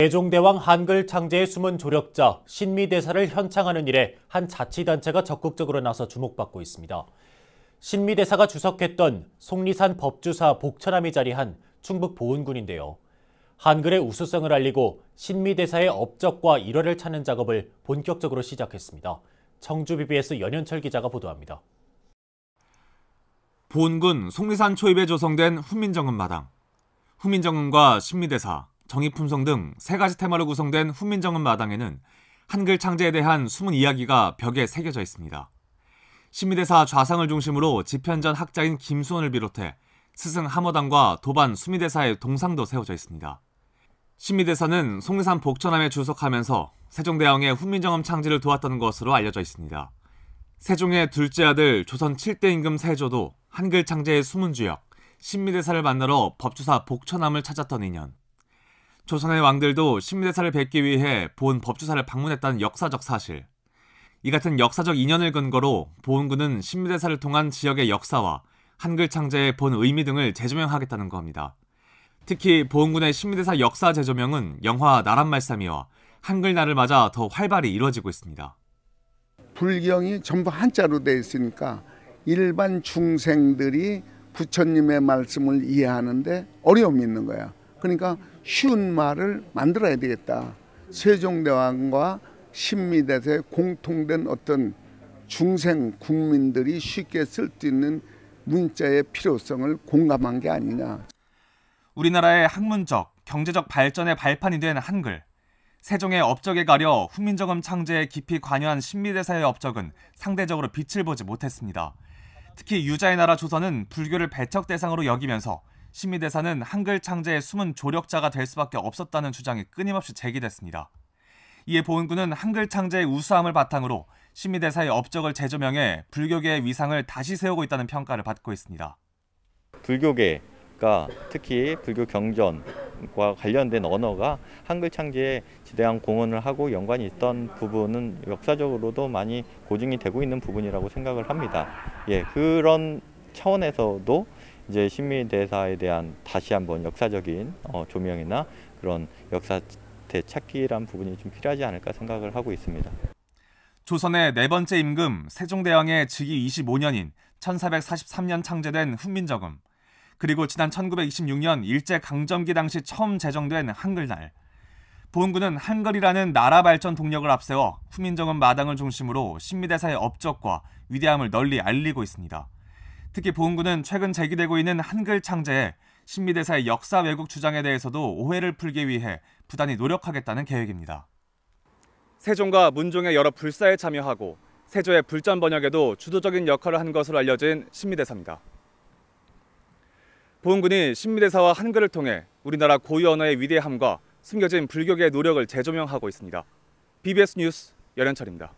세종대왕 한글 창제의 숨은 조력자 신미대사를 현창하는 일에 한 자치단체가 적극적으로 나서 주목받고 있습니다. 신미대사가 주석했던 속리산 법주사 복천함이 자리한 충북 보은군인데요. 한글의 우수성을 알리고 신미대사의 업적과 일화를 찾는 작업을 본격적으로 시작했습니다. 청주 BBS 연현철 기자가 보도합니다. 보은군 속리산 초입에 조성된 훈민정음 마당. 훈민정음과 신미대사, 정의품성 등 세 가지 테마로 구성된 훈민정음 마당에는 한글 창제에 대한 숨은 이야기가 벽에 새겨져 있습니다. 신미대사 좌상을 중심으로 집현전 학자인 김수원을 비롯해 스승 함어당과 도반 수미대사의 동상도 세워져 있습니다. 신미대사는 속리산 복천함에 주석하면서 세종대왕의 훈민정음 창제를 도왔다는 것으로 알려져 있습니다. 세종의 둘째 아들 조선 7대 임금 세조도 한글 창제의 숨은 주역 신미대사를 만나러 법주사 복천함을 찾았던 인연. 조선의 왕들도 신미대사를 뵙기 위해 보은 법주사를 방문했다는 역사적 사실. 이 같은 역사적 인연을 근거로 보은군은 신미대사를 통한 지역의 역사와 한글 창제의 본 의미 등을 재조명하겠다는 겁니다. 특히 보은군의 신미대사 역사 재조명은 영화 나란말싸미와 한글날을 맞아 더 활발히 이루어지고 있습니다. 불경이 전부 한자로 되어 있으니까 일반 중생들이 부처님의 말씀을 이해하는데 어려움이 있는 거야. 그러니까 쉬운 말을 만들어야 되겠다. 세종대왕과 신미대사의 공통된 어떤 중생 국민들이 쉽게 쓸 수 있는 문자의 필요성을 공감한 게 아니냐. 우리나라의 학문적, 경제적 발전의 발판이 된 한글. 세종의 업적에 가려 훈민정음 창제에 깊이 관여한 신미대사의 업적은 상대적으로 빛을 보지 못했습니다. 특히 유자의 나라 조선은 불교를 배척 대상으로 여기면서 신미대사는 한글 창제의 숨은 조력자가 될 수밖에 없었다는 주장이 끊임없이 제기됐습니다. 이에 보은군은 한글 창제의 우수함을 바탕으로 신미대사의 업적을 재조명해 불교계의 위상을 다시 세우고 있다는 평가를 받고 있습니다. 불교계가 특히 불교 경전과 관련된 언어가 한글 창제에 지대한 공헌을 하고 연관이 있던 부분은 역사적으로도 많이 고증이 되고 있는 부분이라고 생각을 합니다. 그런 차원에서도 이제 신미대사에 대한 다시 한번 역사적인 조명이나 그런 역사 되찾기란 부분이 좀 필요하지 않을까 생각을 하고 있습니다. 조선의 네 번째 임금 세종대왕의 즉위 25년인 1443년 창제된 훈민정음, 그리고 지난 1926년 일제강점기 당시 처음 제정된 한글날. 보은군은 한글이라는 나라 발전 동력을 앞세워 훈민정음 마당을 중심으로 신미대사의 업적과 위대함을 널리 알리고 있습니다. 특히 보은군은 최근 제기되고 있는 한글 창제에 신미대사의 역사 왜곡 주장에 대해서도 오해를 풀기 위해 부단히 노력하겠다는 계획입니다. 세종과 문종의 여러 불사에 참여하고 세조의 불전 번역에도 주도적인 역할을 한 것으로 알려진 신미대사입니다. 보은군이 신미대사와 한글을 통해 우리나라 고유 언어의 위대함과 숨겨진 불교계의 노력을 재조명하고 있습니다. BBS 뉴스 연현철입니다.